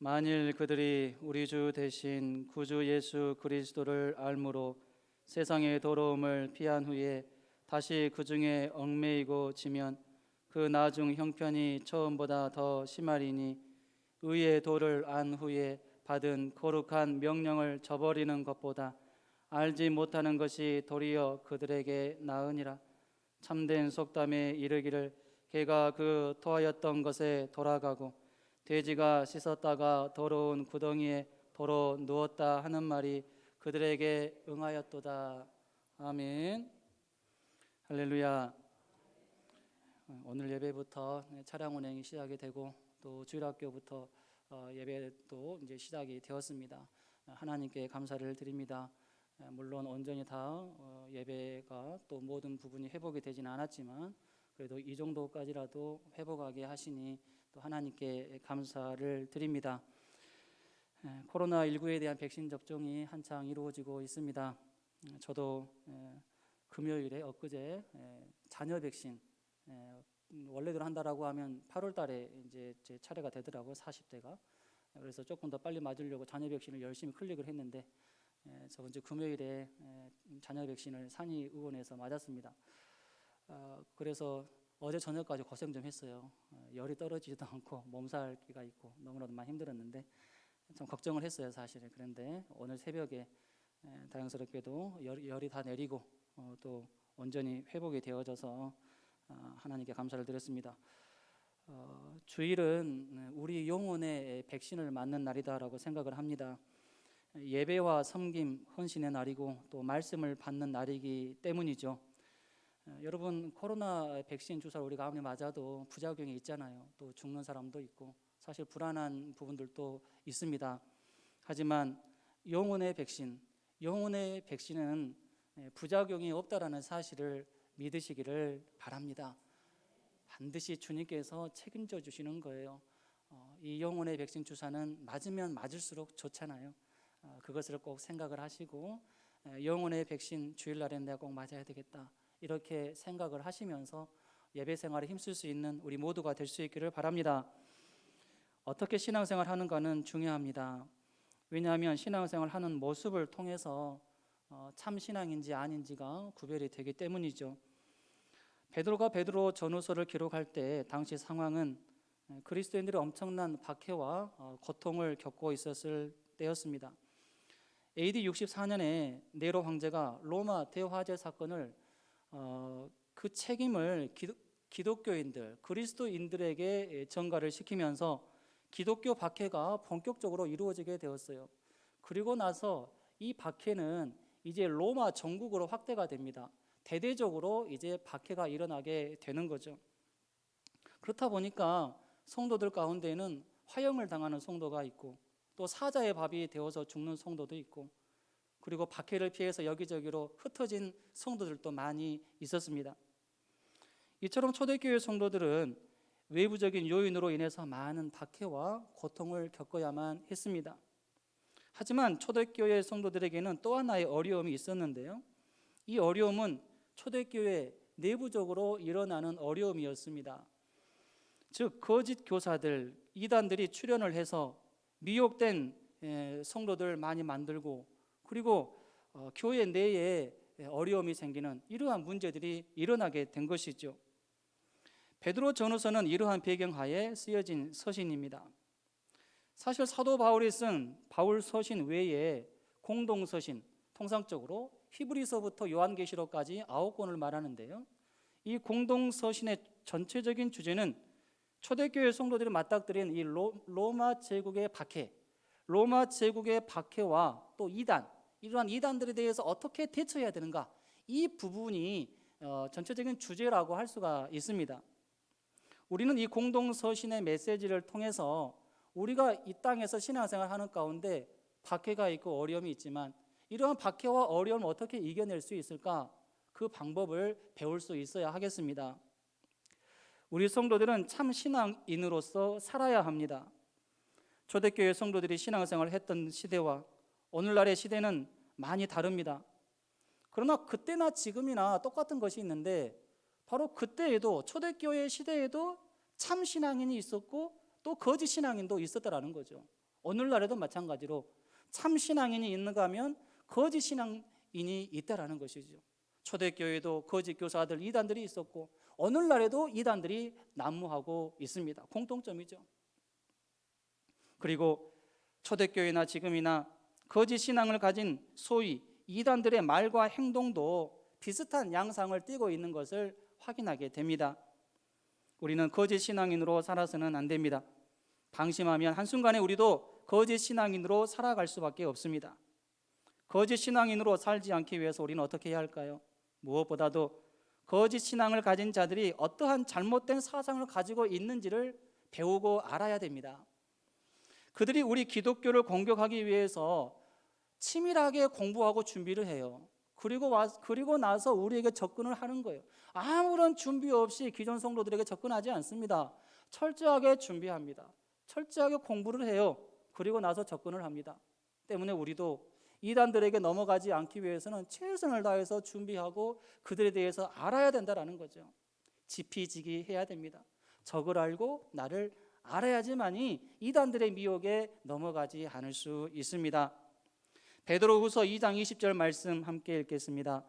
만일 그들이 우리 주 대신 구주 예수 그리스도를 알므로 세상의 더러움을 피한 후에 다시 그 중에 얽매이고 지면 그 나중 형편이 처음보다 더 심하리니 의의 도를 안 후에 받은 거룩한 명령을 저버리는 것보다 알지 못하는 것이 도리어 그들에게 나으니라. 참된 속담에 이르기를 개가 그 토하였던 것에 돌아가고 돼지가 씻었다가 더러운 구덩이에 도로 누웠다 하는 말이 그들에게 응하였도다. 아멘. 할렐루야. 오늘 예배부터 차량 운행이 시작이 되고 또 주일학교부터 예배도 이제 시작이 되었습니다. 하나님께 감사를 드립니다. 물론 온전히 다 예배가 또 모든 부분이 회복이 되지는 않았지만 그래도 이 정도까지라도 회복하게 하시니 또 하나님께 감사를 드립니다. 코로나19에 대한 백신 접종이 한창 이루어지고 있습니다. 저도 금요일에 엊그제 자녀 백신 원래대로 한다라고 하면 8월 달에 이제 제 차례가 되더라고요. 40대가. 그래서 조금 더 빨리 맞으려고 자녀 백신을 열심히 클릭을 했는데 저번 주 금요일에 자녀 백신을 산의의원에서 맞았습니다. 그래서 어제 저녁까지 고생 좀 했어요. 열이 떨어지지도 않고 몸살기가 있고 너무나도 많이 힘들었는데 좀 걱정을 했어요, 사실은. 그런데 오늘 새벽에 다행스럽게도 열이 다 내리고 또 온전히 회복이 되어져서 하나님께 감사를 드렸습니다. 주일은 우리 영혼의 백신을 맞는 날이다라고 생각을 합니다. 예배와 섬김, 헌신의 날이고 또 말씀을 받는 날이기 때문이죠. 여러분, 코로나 백신 주사를 우리가 아무리 맞아도 부작용이 있잖아요. 또 죽는 사람도 있고 사실 불안한 부분들도 있습니다. 하지만 영혼의 백신은 부작용이 없다라는 사실을 믿으시기를 바랍니다. 반드시 주님께서 책임져 주시는 거예요. 이 영혼의 백신 주사는 맞으면 맞을수록 좋잖아요. 그것을 꼭 생각을 하시고 영혼의 백신 주일날엔 내가 꼭 맞아야 되겠다 이렇게 생각을 하시면서 예배 생활에 힘쓸 수 있는 우리 모두가 될 수 있기를 바랍니다. 어떻게 신앙생활 하는가는 중요합니다. 왜냐하면 신앙생활 하는 모습을 통해서 참 신앙인지 아닌지가 구별이 되기 때문이죠. 베드로가 베드로 전후서를 기록할 때 당시 상황은 그리스도인들이 엄청난 박해와 고통을 겪고 있었을 때였습니다. AD 64년에 네로 황제가 로마 대화재 사건을 그 책임을 기독교인들, 그리스도인들에게 전가를 시키면서 기독교 박해가 본격적으로 이루어지게 되었어요. 그리고 나서 이 박해는 이제 로마 전국으로 확대가 됩니다. 대대적으로 이제 박해가 일어나게 되는 거죠. 그렇다 보니까 성도들 가운데는 화형을 당하는 성도가 있고 또 사자의 밥이 되어서 죽는 성도도 있고 그리고 박해를 피해서 여기저기로 흩어진 성도들도 많이 있었습니다. 이처럼 초대교회 성도들은 외부적인 요인으로 인해서 많은 박해와 고통을 겪어야만 했습니다. 하지만 초대교회 성도들에게는 또 하나의 어려움이 있었는데요. 이 어려움은 초대교회 내부적으로 일어나는 어려움이었습니다. 즉 거짓 교사들, 이단들이 출현을 해서 미혹된 성도들 많이 만들고 그리고 교회 내에 어려움이 생기는 이러한 문제들이 일어나게 된 것이죠. 베드로 전후서는 이러한 배경하에 쓰여진 서신입니다. 사실 사도 바울이 쓴 바울 서신 외에 공동 서신, 통상적으로 히브리서부터 요한계시록까지 9권을 말하는데요. 이 공동 서신의 전체적인 주제는 초대교회 성도들이 맞닥뜨린 이 로마 제국의 박해와 또 이러한 이단들에 대해서 어떻게 대처해야 되는가, 이 부분이 전체적인 주제라고 할 수가 있습니다. 우리는 이 공동 서신의 메시지를 통해서 우리가 이 땅에서 신앙생활 하는 가운데 박해가 있고 어려움이 있지만 이러한 박해와 어려움을 어떻게 이겨낼 수 있을까, 그 방법을 배울 수 있어야 하겠습니다. 우리 성도들은 참 신앙인으로서 살아야 합니다. 초대교회 성도들이 신앙생활을 했던 시대와 오늘날의 시대는 많이 다릅니다. 그러나 그때나 지금이나 똑같은 것이 있는데 바로 그때에도 초대교회 시대에도 참 신앙인이 있었고 또 거짓 신앙인도 있었다라는 거죠. 오늘날에도 마찬가지로 참 신앙인이 있는가 하면 거짓 신앙인이 있다라는 것이죠. 초대교회도 거짓 교사들, 이단들이 있었고 오늘날에도 이단들이 난무하고 있습니다. 공통점이죠. 그리고 초대교회나 지금이나 거짓 신앙을 가진 소위 이단들의 말과 행동도 비슷한 양상을 띠고 있는 것을 확인하게 됩니다. 우리는 거짓 신앙인으로 살아서는 안 됩니다. 방심하면 한순간에 우리도 거짓 신앙인으로 살아갈 수밖에 없습니다. 거짓 신앙인으로 살지 않기 위해서 우리는 어떻게 해야 할까요? 무엇보다도 거짓 신앙을 가진 자들이 어떠한 잘못된 사상을 가지고 있는지를 배우고 알아야 됩니다. 그들이 우리 기독교를 공격하기 위해서 치밀하게 공부하고 준비를 해요. 그리고 나서 우리에게 접근을 하는 거예요. 아무런 준비 없이 기존 성도들에게 접근하지 않습니다. 철저하게 준비합니다. 철저하게 공부를 해요. 그리고 나서 접근을 합니다. 때문에 우리도 이단들에게 넘어가지 않기 위해서는 최선을 다해서 준비하고 그들에 대해서 알아야 된다는 거죠. 지피지기 해야 됩니다. 적을 알고 나를 알아야지만이 이단들의 미혹에 넘어가지 않을 수 있습니다. 베드로후서 2장 20절 말씀 함께 읽겠습니다.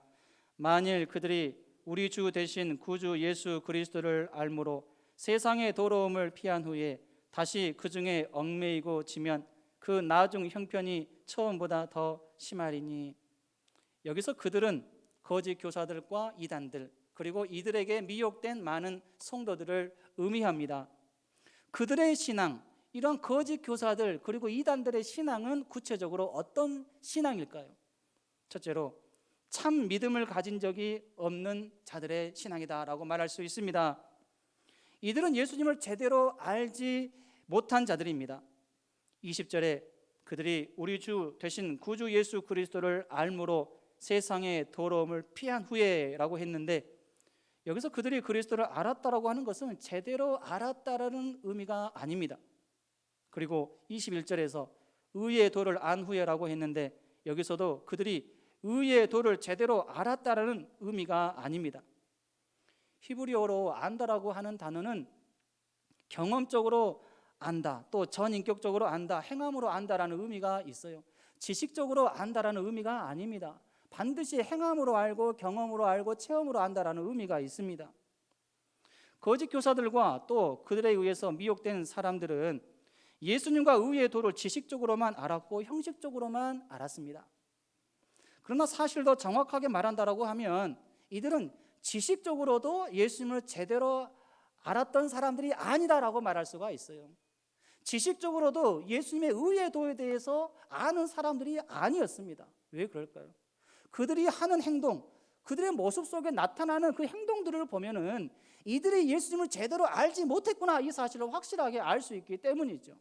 만일 그들이 우리 주 대신 구주 예수 그리스도를 알므로 세상의 더러움을 피한 후에 다시 그 중에 얽매이고 지면 그 나중 형편이 처음보다 더 심하리니. 여기서 그들은 거짓 교사들과 이단들, 그리고 이들에게 미혹된 많은 성도들을 의미합니다. 그들의 신앙, 이런 거짓 교사들 그리고 이단들의 신앙은 구체적으로 어떤 신앙일까요? 첫째로 참 믿음을 가진 적이 없는 자들의 신앙이다라고 말할 수 있습니다. 이들은 예수님을 제대로 알지 못한 자들입니다. 20절에 그들이 우리 주 되신 구주 예수 그리스도를 알므로 세상의 더러움을 피한 후에 라고 했는데, 여기서 그들이 그리스도를 알았다라고 하는 것은 제대로 알았다라는 의미가 아닙니다. 그리고 21절에서 의의 도를 안 후에라고 했는데, 여기서도 그들이 의의 도를 제대로 알았다라는 의미가 아닙니다. 히브리어로 안다라고 하는 단어는 경험적으로 안다, 또 전인격적으로 안다, 행함으로 안다라는 의미가 있어요. 지식적으로 안다라는 의미가 아닙니다. 반드시 행함으로 알고 경험으로 알고 체험으로 안다라는 의미가 있습니다. 거짓 교사들과 또 그들에 의해서 미혹된 사람들은 예수님과 의의 도를 지식적으로만 알았고 형식적으로만 알았습니다. 그러나 사실 더 정확하게 말한다라고 하면 이들은 지식적으로도 예수님을 제대로 알았던 사람들이 아니다라고 말할 수가 있어요. 지식적으로도 예수님의 의의 도에 대해서 아는 사람들이 아니었습니다. 왜 그럴까요? 그들이 하는 행동, 그들의 모습 속에 나타나는 그 행동들을 보면은 이들이 예수님을 제대로 알지 못했구나, 이 사실을 확실하게 알 수 있기 때문이죠.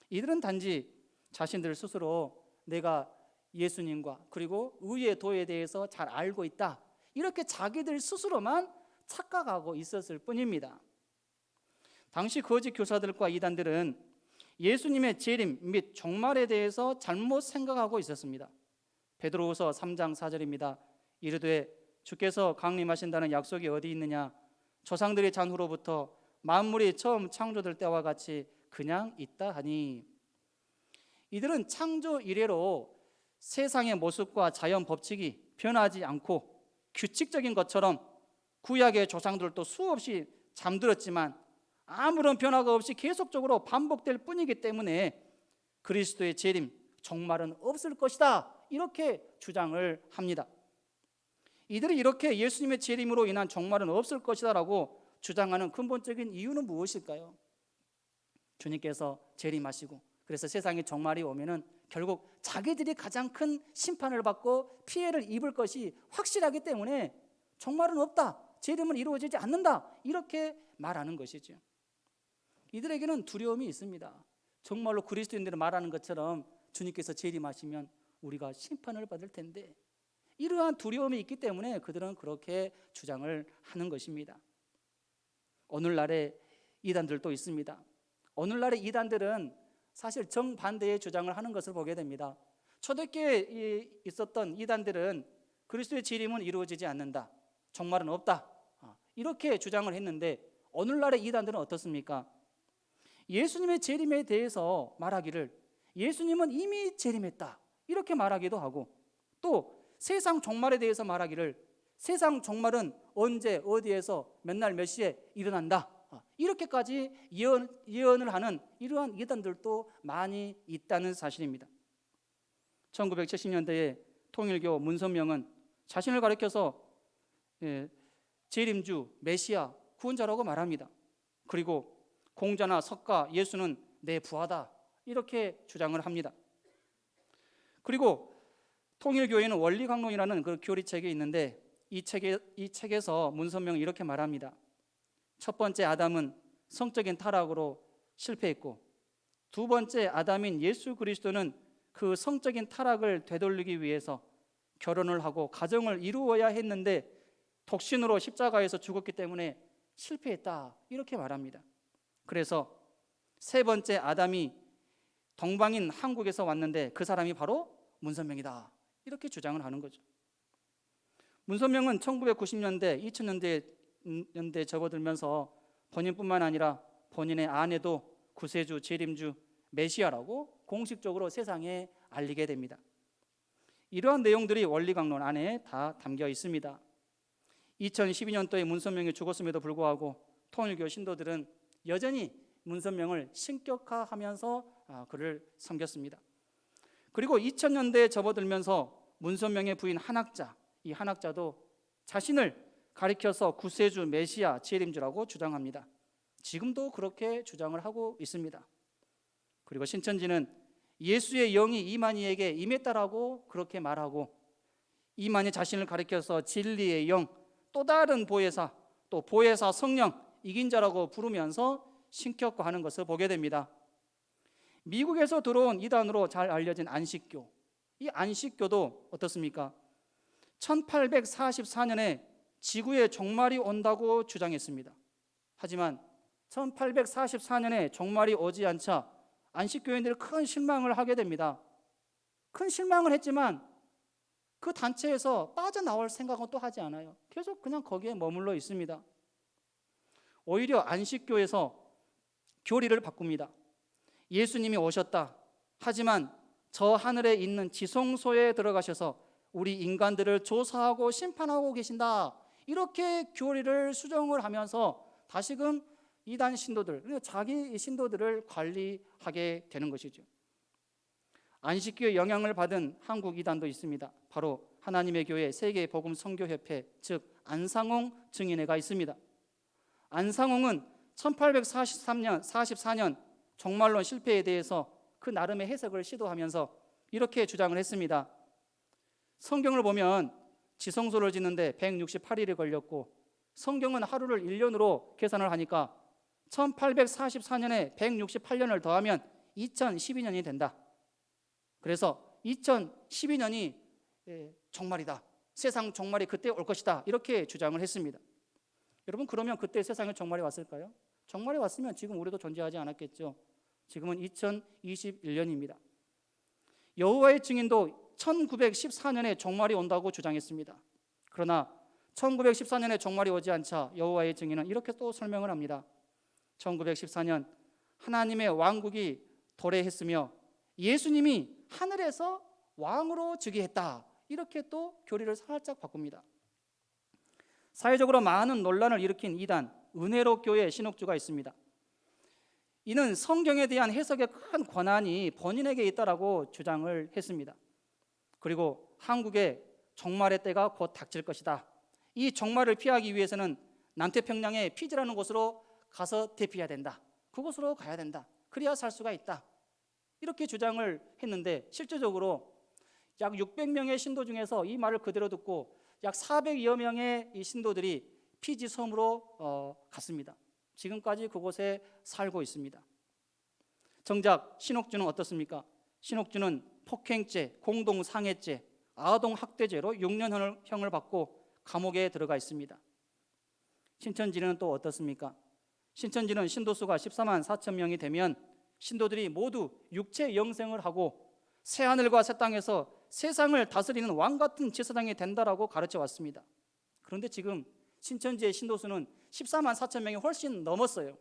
이들은 단지 자신들 스스로 내가 예수님과 그리고 의의 도에 대해서 잘 알고 있다, 이렇게 자기들 스스로만 착각하고 있었을 뿐입니다. 당시 거짓 교사들과 이단들은 예수님의 재림 및 종말에 대해서 잘못 생각하고 있었습니다. 베드로후서 3장 4절입니다. 이르되 주께서 강림하신다는 약속이 어디 있느냐? 조상들의 잔후로부터 만물이 처음 창조될 때와 같이 그냥 있다 하니. 이들은 창조 이래로 세상의 모습과 자연 법칙이 변하지 않고 규칙적인 것처럼 구약의 조상들도 수없이 잠들었지만 아무런 변화가 없이 계속적으로 반복될 뿐이기 때문에 그리스도의 재림, 종말은 없을 것이다, 이렇게 주장을 합니다. 이들이 이렇게 예수님의 재림으로 인한 종말은 없을 것이다 라고 주장하는 근본적인 이유는 무엇일까요? 주님께서 재림하시고 그래서 세상에 종말이 오면은 결국 자기들이 가장 큰 심판을 받고 피해를 입을 것이 확실하기 때문에 종말은 없다, 재림은 이루어지지 않는다, 이렇게 말하는 것이죠. 이들에게는 두려움이 있습니다. 정말로 그리스도인들이 말하는 것처럼 주님께서 재림하시면 우리가 심판을 받을 텐데, 이러한 두려움이 있기 때문에 그들은 그렇게 주장을 하는 것입니다. 오늘날의 이단들도 있습니다. 오늘날의 이단들은 사실 정반대의 주장을 하는 것을 보게 됩니다. 초대교회에 있었던 이단들은 그리스도의 재림은 이루어지지 않는다, 종말은 없다, 이렇게 주장을 했는데 오늘날의 이단들은 어떻습니까? 예수님의 재림에 대해서 말하기를 예수님은 이미 재림했다 이렇게 말하기도 하고, 또 세상 종말에 대해서 말하기를 세상 종말은 언제 어디에서 몇 날 몇 시에 일어난다 이렇게까지 예언을 하는 이러한 이단들도 많이 있다는 사실입니다. 1970년대에 통일교 문선명은 자신을 가리켜서 재림주, 메시아, 구원자라고 말합니다. 그리고 공자나 석가, 예수는 내 부하다 이렇게 주장을 합니다. 그리고 통일교회는 원리강론이라는 그 교리책이 있는데 이 책에서 문선명은 이렇게 말합니다. 첫 번째 아담은 성적인 타락으로 실패했고, 두 번째 아담인 예수 그리스도는 그 성적인 타락을 되돌리기 위해서 결혼을 하고 가정을 이루어야 했는데 독신으로 십자가에서 죽었기 때문에 실패했다 이렇게 말합니다. 그래서 세 번째 아담이 동방인 한국에서 왔는데 그 사람이 바로 문선명이다 이렇게 주장을 하는 거죠. 문선명은 1990년대, 2000년대에 접어들면서 본인뿐만 아니라 본인의 아내도 구세주, 재림주, 메시아라고 공식적으로 세상에 알리게 됩니다. 이러한 내용들이 원리강론 안에 다 담겨 있습니다. 2012년도에 문선명이 죽었음에도 불구하고 통일교 신도들은 여전히 문선명을 신격화하면서 그를 섬겼습니다. 그리고 2000년대에 접어들면서 문선명의 부인 한학자, 이 한학자도 자신을 가리켜서 구세주, 메시아, 재림주라고 주장합니다. 지금도 그렇게 주장을 하고 있습니다. 그리고 신천지는 예수의 영이 이만희에게 임했다라고 그렇게 말하고, 이만희 자신을 가리켜서 진리의 영, 또 다른 보혜사, 또 보혜사 성령, 이긴자라고 부르면서 신격화하는 것을 보게 됩니다. 미국에서 들어온 이단으로 잘 알려진 안식교, 이 안식교도 어떻습니까? 1844년에 지구에 종말이 온다고 주장했습니다. 하지만 1844년에 종말이 오지 않자 안식교인들이 큰 실망을 하게 됩니다. 큰 실망을 했지만 그 단체에서 빠져나올 생각은 또 하지 않아요. 계속 그냥 거기에 머물러 있습니다. 오히려 안식교에서 교리를 바꿉니다. 예수님이 오셨다. 하지만 저 하늘에 있는 지성소에 들어가셔서 우리 인간들을 조사하고 심판하고 계신다. 이렇게 교리를 수정을 하면서 다시금 이단 신도들, 자기 신도들을 관리하게 되는 것이죠. 안식교의 영향을 받은 한국 이단도 있습니다. 바로 하나님의 교회 세계복음선교협회, 즉 안상홍 증인회가 있습니다. 안상홍은 1844년 종말론 실패에 대해서 그 나름의 해석을 시도하면서 이렇게 주장을 했습니다. 성경을 보면 지성소를 짓는데 168일이 걸렸고, 성경은 하루를 1년으로 계산을 하니까 1844년에 168년을 더하면 2012년이 된다. 그래서 2012년이 종말이다. 세상 종말이 그때 올 것이다. 이렇게 주장을 했습니다. 여러분, 그러면 그때 세상에 종말이 왔을까요? 종말이 왔으면 지금 우리도 존재하지 않았겠죠. 지금은 2021년입니다. 여호와의 증인도 1914년에 종말이 온다고 주장했습니다. 그러나 1914년에 종말이 오지 않자 여호와의 증인은 이렇게 또 설명을 합니다. 1914년 하나님의 왕국이 도래했으며 예수님이 하늘에서 왕으로 즉위했다. 이렇게 또 교리를 살짝 바꿉니다. 사회적으로 많은 논란을 일으킨 이단 은혜로 교회 신옥주가 있습니다. 이는 성경에 대한 해석의 큰 권한이 본인에게 있다라고 주장을 했습니다. 그리고 한국에 종말의 때가 곧 닥칠 것이다. 이 종말을 피하기 위해서는 남태평양의 피지라는 곳으로 가서 대피해야 된다. 그곳으로 가야 된다. 그래야 살 수가 있다. 이렇게 주장을 했는데 실제적으로 약 600명의 신도 중에서 이 말을 그대로 듣고 약 400여 명의 이 신도들이 피지 섬으로 갔습니다. 지금까지 그곳에 살고 있습니다. 정작 신옥주는 어떻습니까? 신옥주는 폭행죄, 공동상해죄, 아동학대죄로 6년형을 받고 감옥에 들어가 있습니다. 신천지는 또 어떻습니까? 신천지는 신도수가 14만 4천 명이 되면 신도들이 모두 육체 영생을 하고 새하늘과 새 땅에서 세상을 다스리는 왕같은 제사장이 된다라고 가르쳐 왔습니다. 그런데 지금 신천지의 신도수는 14만 4천 명이 훨씬 넘었어요.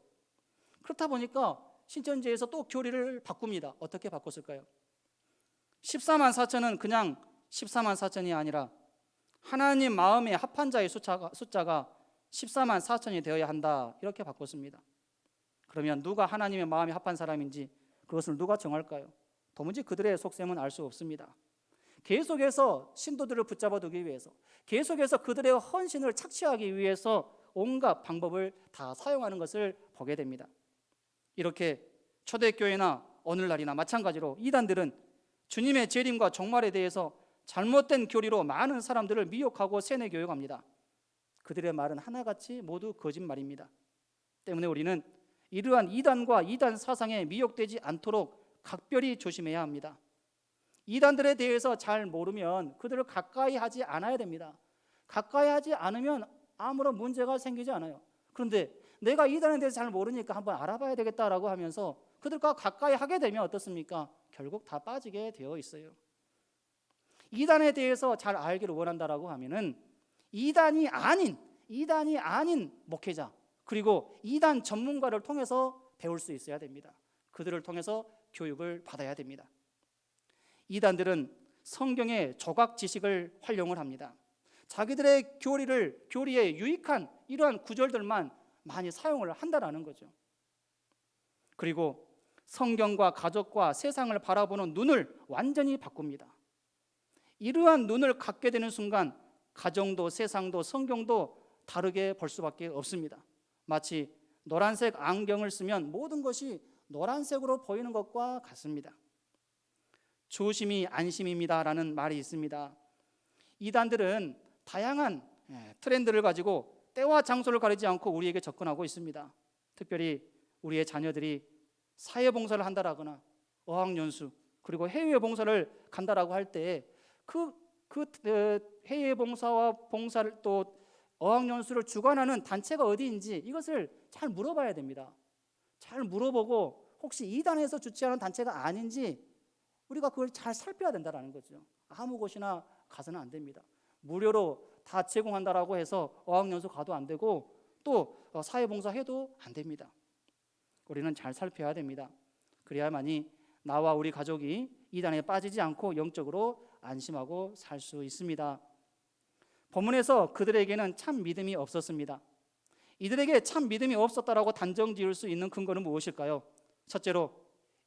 그렇다 보니까 신천지에서 또 교리를 바꿉니다. 어떻게 바꿨을까요? 14만 4천은 그냥 14만 4천이 아니라 하나님 마음에 합한 자의 숫자가 14만 4천이 되어야 한다, 이렇게 바꿨습니다. 그러면 누가 하나님의 마음에 합한 사람인지 그것을 누가 정할까요? 도무지 그들의 속셈은 알 수 없습니다. 계속해서 신도들을 붙잡아두기 위해서, 계속해서 그들의 헌신을 착취하기 위해서 온갖 방법을 다 사용하는 것을 보게 됩니다. 이렇게 초대교회나 오늘날이나 마찬가지로 이단들은 주님의 재림과 종말에 대해서 잘못된 교리로 많은 사람들을 미혹하고 세뇌 교육합니다. 그들의 말은 하나같이 모두 거짓말입니다. 때문에 우리는 이러한 이단과 이단 사상에 미혹되지 않도록 각별히 조심해야 합니다. 이단들에 대해서 잘 모르면 그들을 가까이 하지 않아야 됩니다. 가까이 하지 않으면 아무런 문제가 생기지 않아요. 그런데 내가 이단에 대해서 잘 모르니까 한번 알아봐야 되겠다라고 하면서 그들과 가까이 하게 되면 어떻습니까? 결국 다 빠지게 되어 있어요. 이단에 대해서 잘 알기를 원한다라고 하면은 이단이 아닌 목회자, 그리고 이단 전문가를 통해서 배울 수 있어야 됩니다. 그들을 통해서 교육을 받아야 됩니다. 이단들은 성경의 조각 지식을 활용을 합니다. 자기들의 교리에 유익한 이러한 구절들만 많이 사용을 한다라는 거죠. 그리고 성경과 가족과 세상을 바라보는 눈을 완전히 바꿉니다. 이러한 눈을 갖게 되는 순간 가정도 세상도 성경도 다르게 볼 수밖에 없습니다. 마치 노란색 안경을 쓰면 모든 것이 노란색으로 보이는 것과 같습니다. 조심이 안심입니다라는 말이 있습니다. 이단들은 다양한 트렌드를 가지고 때와 장소를 가리지 않고 우리에게 접근하고 있습니다. 특별히 우리의 자녀들이 사회봉사를 한다라거나 어학연수, 그리고 해외 봉사를 간다라고 할 때 그 해외 봉사와 봉사를 또 어학연수를 주관하는 단체가 어디인지 이것을 잘 물어봐야 됩니다. 잘 물어보고 혹시 이단에서 주최하는 단체가 아닌지 우리가 그걸 잘 살펴야 된다는 거죠. 아무 곳이나 가서는 안 됩니다. 무료로 다 제공한다라고 해서 어학연수 가도 안 되고 또 사회봉사 해도 안 됩니다. 우리는 잘 살펴야 됩니다. 그래야만이 나와 우리 가족이 이단에 빠지지 않고 영적으로 안심하고 살 수 있습니다. 본문에서 그들에게는 참 믿음이 없었습니다. 이들에게 참 믿음이 없었다라고 단정 지을 수 있는 근거는 무엇일까요? 첫째로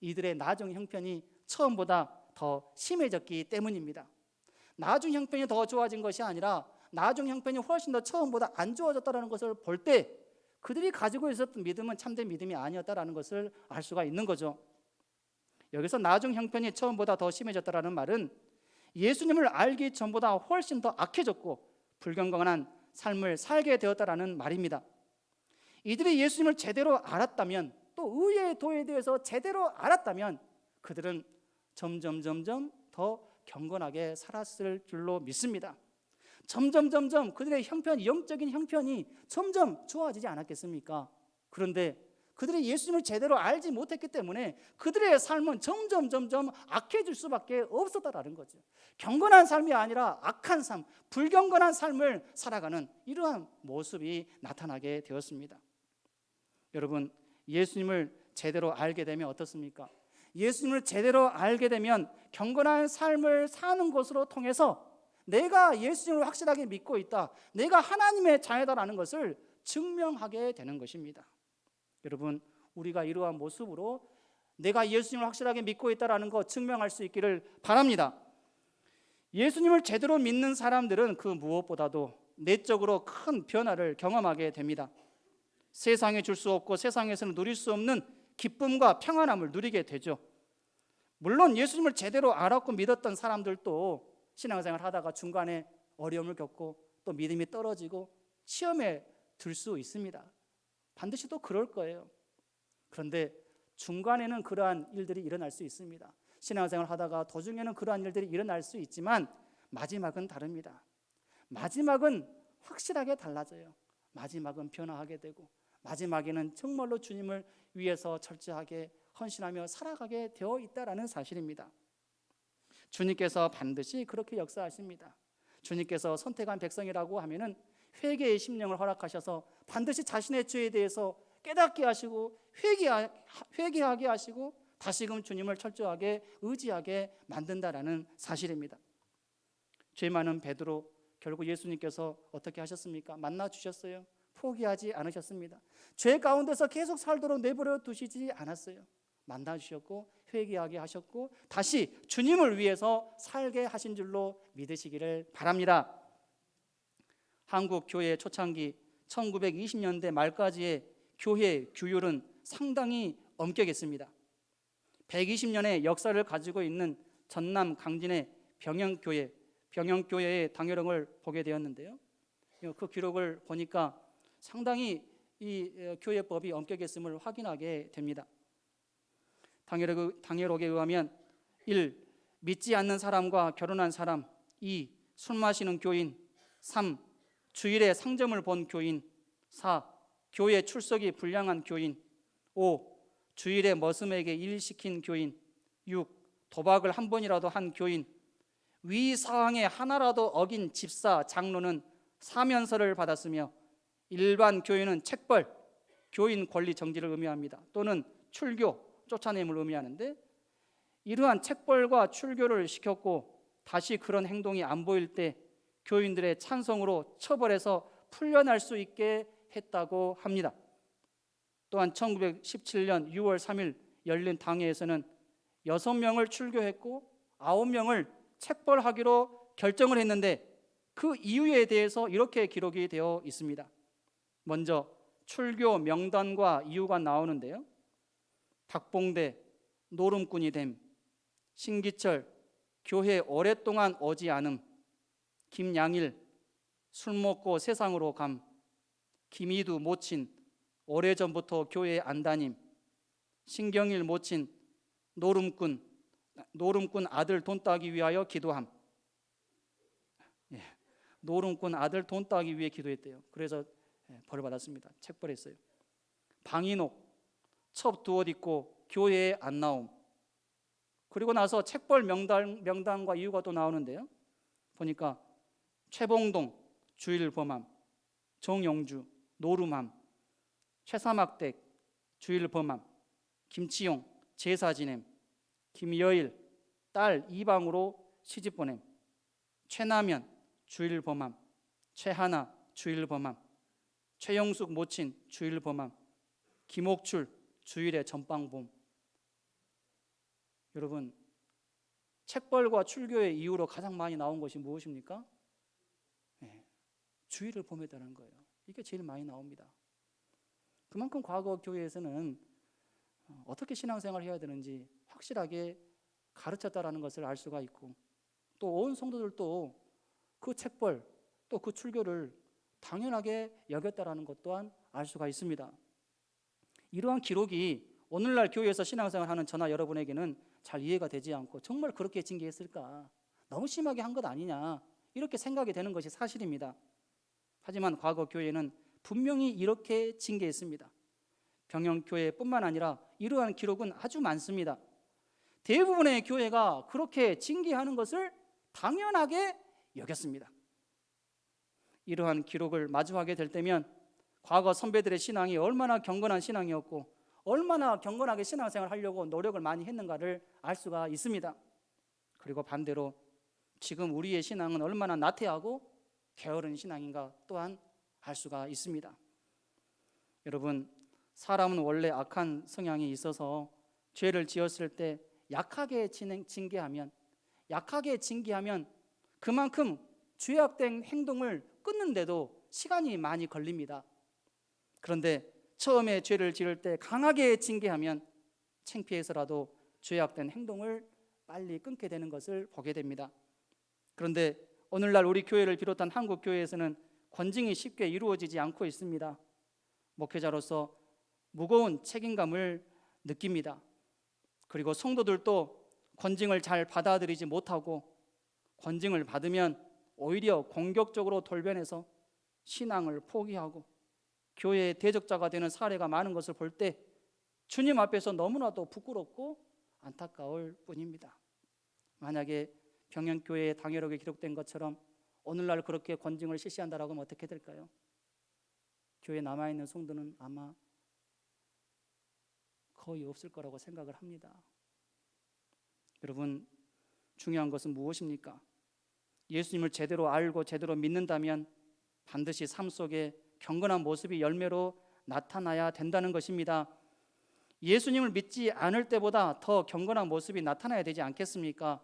이들의 나중 형편이 처음보다 더 심해졌기 때문입니다. 나중 형편이 더 좋아진 것이 아니라 나중 형편이 훨씬 더 처음보다 안 좋아졌다는 것을 볼 때 그들이 가지고 있었던 믿음은 참된 믿음이 아니었다는 것을 알 수가 있는 거죠. 여기서 나중 형편이 처음보다 더 심해졌다는 말은 예수님을 알기 전보다 훨씬 더 악해졌고 불경건한 삶을 살게 되었다는 말입니다. 이들이 예수님을 제대로 알았다면, 또 의의 도에 대해서 제대로 알았다면 그들은 점점 더 경건하게 살았을 줄로 믿습니다. 점점 그들의 영적인 형편이 점점 좋아지지 않았겠습니까? 그런데 그들이 예수님을 제대로 알지 못했기 때문에 그들의 삶은 점점 악해질 수밖에 없었다라는 거죠. 경건한 삶이 아니라 악한 삶, 불경건한 삶을 살아가는 이러한 모습이 나타나게 되었습니다. 여러분, 예수님을 제대로 알게 되면 어떻습니까? 예수님을 제대로 알게 되면 경건한 삶을 사는 것으로 통해서 내가 예수님을 확실하게 믿고 있다, 내가 하나님의 자녀다라는 것을 증명하게 되는 것입니다. 여러분, 우리가 이러한 모습으로 내가 예수님을 확실하게 믿고 있다라는 것 증명할 수 있기를 바랍니다. 예수님을 제대로 믿는 사람들은 그 무엇보다도 내적으로 큰 변화를 경험하게 됩니다. 세상에 줄 수 없고 세상에서는 누릴 수 없는 기쁨과 평안함을 누리게 되죠. 물론 예수님을 제대로 알았고 믿었던 사람들도 신앙생활 하다가 중간에 어려움을 겪고 또 믿음이 떨어지고 시험에 들 수 있습니다. 반드시 또 그럴 거예요. 그런데 중간에는 그러한 일들이 일어날 수 있습니다. 신앙생활 하다가 도중에는 그러한 일들이 일어날 수 있지만 마지막은 다릅니다. 마지막은 확실하게 달라져요. 마지막은 변화하게 되고 마지막에는 정말로 주님을 위해서 철저하게 헌신하며 살아가게 되어 있다라는 사실입니다. 주님께서 반드시 그렇게 역사하십니다. 주님께서 선택한 백성이라고 하면은 회개의 심령을 허락하셔서 반드시 자신의 죄에 대해서 깨닫게 하시고 회개하게 하시고 다시금 주님을 철저하게 의지하게 만든다라는 사실입니다. 죄 많은 베드로, 결국 예수님께서 어떻게 하셨습니까? 만나 주셨어요. 포기하지 않으셨습니다. 죄 가운데서 계속 살도록 내버려 두시지 않았어요. 만나 주셨고 회개하게 하셨고 다시 주님을 위해서 살게 하신 줄로 믿으시기를 바랍니다. 한국 교회 초창기 1920년대 말까지의 교회 규율은 상당히 엄격했습니다. 120년의 역사를 가지고 있는 전남 강진의 병영교회의 당회록을 보게 되었는데요. 그 기록을 보니까 상당히 이 교회법이 엄격했음을 확인하게 됩니다. 당회록에 의하면 1. 믿지 않는 사람과 결혼한 사람, 2. 술 마시는 교인, 3. 주일에 상점을 본 교인, 4. 교회 출석이 불량한 교인, 5. 주일에 머슴에게 일 시킨 교인, 6. 도박을 한 번이라도 한 교인, 위 사항에 하나라도 어긴 집사, 장로는 사면서를 받았으며 일반 교인은 책벌, 교인 권리 정지를 의미합니다. 또는 출교, 쫓아냄을 의미하는데 이러한 책벌과 출교를 시켰고 다시 그런 행동이 안 보일 때 교인들의 찬성으로 처벌해서 풀려날 수 있게 했다고 합니다. 또한 1917년 6월 3일 열린 당회에서는 6명을 출교했고 9명을 책벌하기로 결정을 했는데 그 이유에 대해서 이렇게 기록이 되어 있습니다. 먼저 출교 명단과 이유가 나오는데요. 박봉대 노름꾼이 됨, 신기철 교회 오랫동안 오지 않음, 김양일 술 먹고 세상으로 감, 김이두 모친 오래전부터 교회에 안 다님, 신경일 모친 노름꾼 아들 돈 따기 위하여 기도함. 노름꾼 아들 돈 따기 위해 기도했대요. 그래서 벌을 받았습니다. 책벌했어요. 방인옥 첩 두옷 입고 교회에 안 나옴. 그리고 나서 책벌 명단과 이유가 또 나오는데요. 보니까 최봉동 주일 범함, 정영주 노름함, 최사막댁 주일 범함, 김치용 제사 지냄, 김여일 딸 이방으로 시집 보냄, 최남현 주일 범함, 최하나 주일 범함, 최영숙 모친 주일 범함, 김옥출 주일에 전방봄. 여러분, 책벌과 출교의 이유로 가장 많이 나온 것이 무엇입니까? 주일을 범했다는 거예요. 이게 제일 많이 나옵니다. 그만큼 과거 교회에서는 어떻게 신앙생활을 해야 되는지 확실하게 가르쳤다라는 것을 알 수가 있고 또 온 성도들도 그 책벌 또 그 출교를 당연하게 여겼다라는 것 또한 알 수가 있습니다. 이러한 기록이 오늘날 교회에서 신앙생활하는 저나 여러분에게는 잘 이해가 되지 않고 정말 그렇게 징계했을까? 너무 심하게 한 것 아니냐? 이렇게 생각이 되는 것이 사실입니다. 하지만 과거 교회는 분명히 이렇게 징계했습니다. 병영교회뿐만 아니라 이러한 기록은 아주 많습니다. 대부분의 교회가 그렇게 징계하는 것을 당연하게 여겼습니다. 이러한 기록을 마주하게 될 때면 과거 선배들의 신앙이 얼마나 경건한 신앙이었고 얼마나 경건하게 신앙생활을 하려고 노력을 많이 했는가를 알 수가 있습니다. 그리고 반대로 지금 우리의 신앙은 얼마나 나태하고 게으른 신앙인가 또한 알 수가 있습니다. 여러분, 사람은 원래 악한 성향이 있어서 죄를 지었을 때 약하게 징계하면 그만큼 죄악된 행동을 끊는데도 시간이 많이 걸립니다. 그런데 처음에 죄를 지을 때 강하게 징계하면 창피해서라도 죄악된 행동을 빨리 끊게 되는 것을 보게 됩니다. 그런데 오늘날 우리 교회를 비롯한 한국 교회에서는 권징이 쉽게 이루어지지 않고 있습니다. 목회자로서 무거운 책임감을 느낍니다. 그리고 성도들도 권징을 잘 받아들이지 못하고 권징을 받으면 오히려 공격적으로 돌변해서 신앙을 포기하고 교회의 대적자가 되는 사례가 많은 것을 볼 때 주님 앞에서 너무나도 부끄럽고 안타까울 뿐입니다. 만약에 병영교회의 당회록에 기록된 것처럼 오늘날 그렇게 권징을 실시한다라고 하면 어떻게 될까요? 교회에 남아있는 성도는 아마 거의 없을 거라고 생각을 합니다. 여러분, 중요한 것은 무엇입니까? 예수님을 제대로 알고 제대로 믿는다면 반드시 삶 속에 경건한 모습이 열매로 나타나야 된다는 것입니다. 예수님을 믿지 않을 때보다 더 경건한 모습이 나타나야 되지 않겠습니까?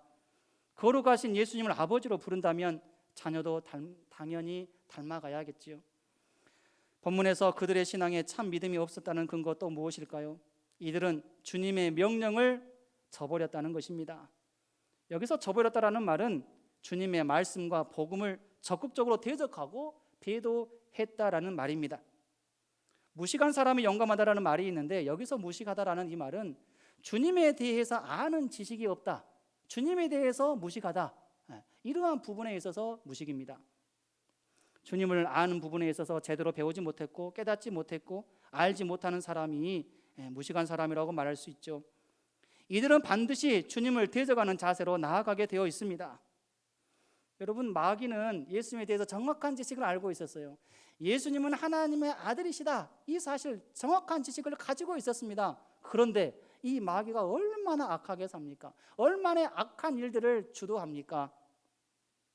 거룩하신 예수님을 아버지로 부른다면 자녀도 당연히 닮아가야겠지요. 본문에서 그들의 신앙에 참 믿음이 없었다는 근거 또 무엇일까요? 이들은 주님의 명령을 저버렸다는 것입니다. 여기서 저버렸다라는 말은 주님의 말씀과 복음을 적극적으로 대적하고 배도했다라는 말입니다. 무식한 사람이 영감하다라는 말이 있는데 여기서 무식하다라는 이 말은 주님에 대해서 아는 지식이 없다, 주님에 대해서 무식하다, 이러한 부분에 있어서 무식입니다. 주님을 아는 부분에 있어서 제대로 배우지 못했고 깨닫지 못했고 알지 못하는 사람이 무식한 사람이라고 말할 수 있죠. 이들은 반드시 주님을 대적하는 자세로 나아가게 되어 있습니다. 여러분, 마귀는 예수님에 대해서 정확한 지식을 알고 있었어요. 예수님은 하나님의 아들이시다, 이 사실 정확한 지식을 가지고 있었습니다. 그런데 이 마귀가 얼마나 악하게 삽니까? 얼마나 악한 일들을 주도합니까?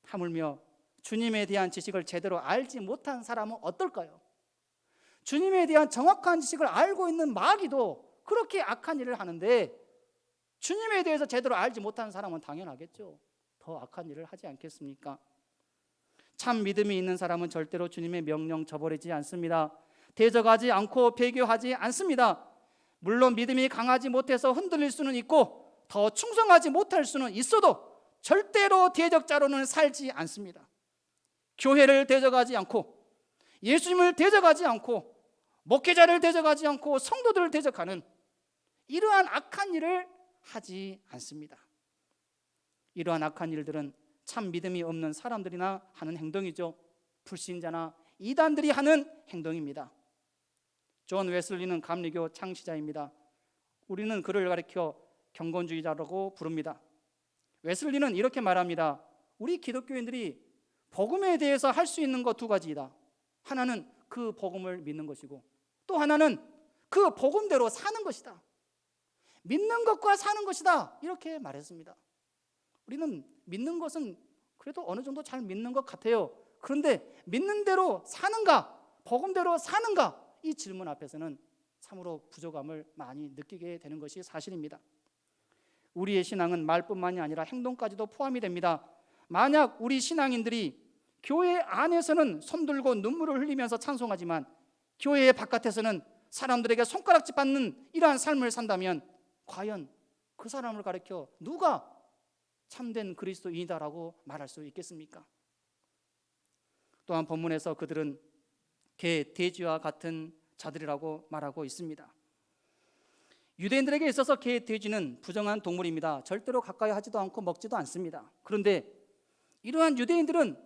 하물며 주님에 대한 지식을 제대로 알지 못한 사람은 어떨까요? 주님에 대한 정확한 지식을 알고 있는 마귀도 그렇게 악한 일을 하는데 주님에 대해서 제대로 알지 못한 사람은 당연하겠죠. 더 악한 일을 하지 않겠습니까? 참 믿음이 있는 사람은 절대로 주님의 명령 저버리지 않습니다. 대적하지 않고 배교하지 않습니다. 물론 믿음이 강하지 못해서 흔들릴 수는 있고 더 충성하지 못할 수는 있어도 절대로 대적자로는 살지 않습니다. 교회를 대적하지 않고 예수님을 대적하지 않고 목회자를 대적하지 않고 성도들을 대적하는 이러한 악한 일을 하지 않습니다. 이러한 악한 일들은 참 믿음이 없는 사람들이나 하는 행동이죠. 불신자나 이단들이 하는 행동입니다. 존 웨슬리는 감리교 창시자입니다. 우리는 그를 가리켜 경건주의자라고 부릅니다. 웨슬리는 이렇게 말합니다. 우리 기독교인들이 복음에 대해서 할 수 있는 것 두 가지이다. 하나는 그 복음을 믿는 것이고 또 하나는 그 복음대로 사는 것이다. 믿는 것과 사는 것이다, 이렇게 말했습니다. 우리는 믿는 것은 그래도 어느 정도 잘 믿는 것 같아요. 그런데 믿는 대로 사는가, 복음대로 사는가, 이 질문 앞에서는 참으로 부족함을 많이 느끼게 되는 것이 사실입니다. 우리의 신앙은 말뿐만이 아니라 행동까지도 포함이 됩니다. 만약 우리 신앙인들이 교회 안에서는 손들고 눈물을 흘리면서 찬송하지만 교회 바깥에서는 사람들에게 손가락질 받는 이러한 삶을 산다면 과연 그 사람을 가리켜 누가 참된 그리스도인이다라고 말할 수 있겠습니까? 또한 본문에서 그들은 개, 돼지와 같은 자들이라고 말하고 있습니다. 유대인들에게 있어서 개, 돼지는 부정한 동물입니다. 절대로 가까이 하지도 않고 먹지도 않습니다. 그런데 이러한 유대인들은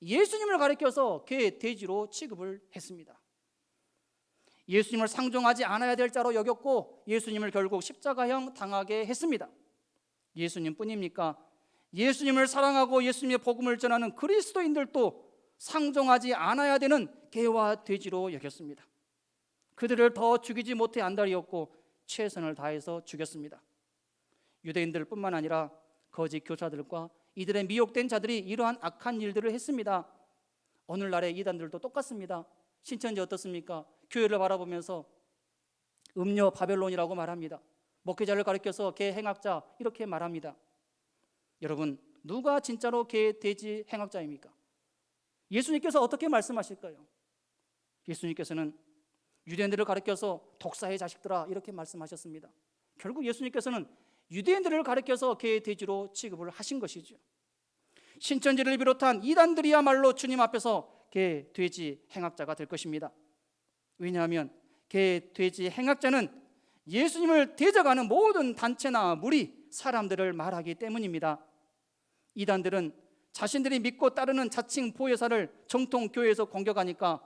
예수님을 가리켜서 개, 돼지로 취급을 했습니다. 예수님을 상종하지 않아야 될 자로 여겼고 예수님을 결국 십자가형 당하게 했습니다. 예수님뿐입니까? 예수님을 사랑하고 예수님의 복음을 전하는 그리스도인들도 상종하지 않아야 되는 개와 돼지로 여겼습니다. 그들을 더 죽이지 못해 안달이었고 최선을 다해서 죽였습니다. 유대인들뿐만 아니라 거짓 교사들과 이들의 미혹된 자들이 이러한 악한 일들을 했습니다. 오늘날의 이단들도 똑같습니다. 신천지 어떻습니까? 교회를 바라보면서 음녀 바벨론이라고 말합니다. 목회자를 가리켜서 개 행악자 이렇게 말합니다. 여러분, 누가 진짜로 개, 돼지 행악자입니까? 예수님께서 어떻게 말씀하실까요? 예수님께서는 유대인들을 가리켜서 독사의 자식들아 이렇게 말씀하셨습니다. 결국 예수님께서는 유대인들을 가리켜서 개, 돼지로 취급을 하신 것이죠. 신천지를 비롯한 이단들이야말로 주님 앞에서 개, 돼지 행악자가 될 것입니다. 왜냐하면 개, 돼지 행악자는 예수님을 대적하는 모든 단체나 무리, 사람들을 말하기 때문입니다. 이단들은 자신들이 믿고 따르는 자칭 보혜사를 정통 교회에서 공격하니까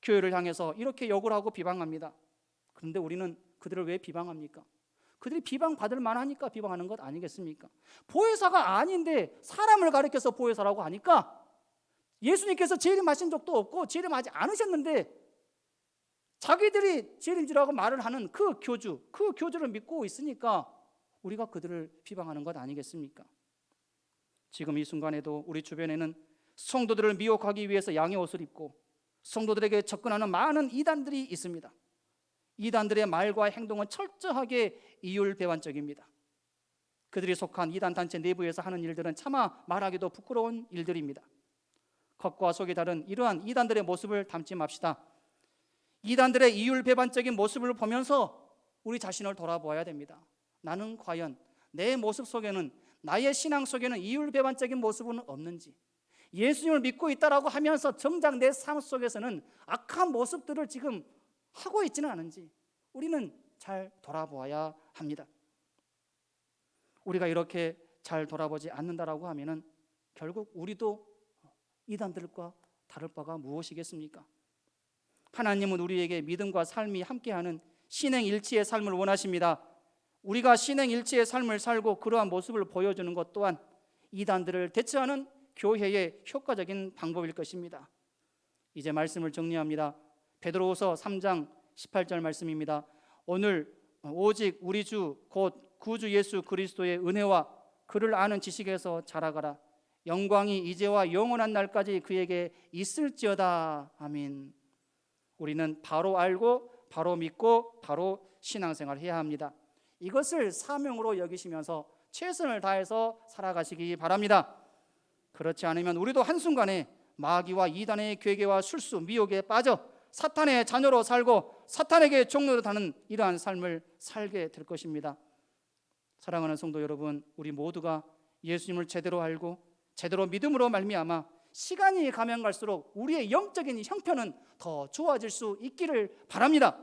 교회를 향해서 이렇게 욕을 하고 비방합니다. 그런데 우리는 그들을 왜 비방합니까? 그들이 비방받을 만하니까 비방하는 것 아니겠습니까? 보혜사가 아닌데 사람을 가리켜서 보혜사라고 하니까 예수님께서 재림하신 적도 없고 재림하지 않으셨는데 자기들이 재림주라고 말을 하는 그 교주를 믿고 있으니까 우리가 그들을 비방하는 것 아니겠습니까? 지금 이 순간에도 우리 주변에는 성도들을 미혹하기 위해서 양의 옷을 입고 성도들에게 접근하는 많은 이단들이 있습니다. 이단들의 말과 행동은 철저하게 이율배반적입니다. 그들이 속한 이단 단체 내부에서 하는 일들은 차마 말하기도 부끄러운 일들입니다. 겉과 속이 다른 이러한 이단들의 모습을 담지 맙시다. 이단들의 이율배반적인 모습을 보면서 우리 자신을 돌아보아야 됩니다. 나는 과연 내 모습 속에는, 나의 신앙 속에는 이율배반적인 모습은 없는지, 예수님을 믿고 있다라고 하면서 정작 내 삶 속에서는 악한 모습들을 지금 하고 있지는 않은지 우리는 잘 돌아보아야 합니다. 우리가 이렇게 잘 돌아보지 않는다라고 하면은 결국 우리도 이단들과 다를 바가 무엇이겠습니까? 하나님은 우리에게 믿음과 삶이 함께하는 신행일치의 삶을 원하십니다. 우리가 신행일치의 삶을 살고 그러한 모습을 보여주는 것 또한 이단들을 대처하는 교회의 효과적인 방법일 것입니다. 이제 말씀을 정리합니다. 베드로후서 3장 18절 말씀입니다. 오늘 오직 우리 주 곧 구주 예수 그리스도의 은혜와 그를 아는 지식에서 자라가라. 영광이 이제와 영원한 날까지 그에게 있을지어다. 아멘. 우리는 바로 알고 바로 믿고 바로 신앙생활을 해야 합니다. 이것을 사명으로 여기시면서 최선을 다해서 살아가시기 바랍니다. 그렇지 않으면 우리도 한순간에 마귀와 이단의 괴계와 술수, 미혹에 빠져 사탄의 자녀로 살고 사탄에게 종노릇하는 이러한 삶을 살게 될 것입니다. 사랑하는 성도 여러분, 우리 모두가 예수님을 제대로 알고 제대로 믿음으로 말미암아 시간이 가면 갈수록 우리의 영적인 형편은 더 좋아질 수 있기를 바랍니다.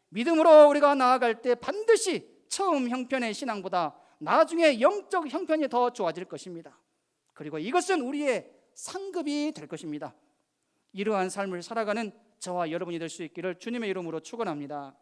믿음으로 우리가 나아갈 때 반드시 처음 형편의 신앙보다 나중에 영적 형편이 더 좋아질 것입니다. 그리고 이것은 우리의 상급이 될 것입니다. 이러한 삶을 살아가는 저와 여러분이 될 수 있기를 주님의 이름으로 축원합니다.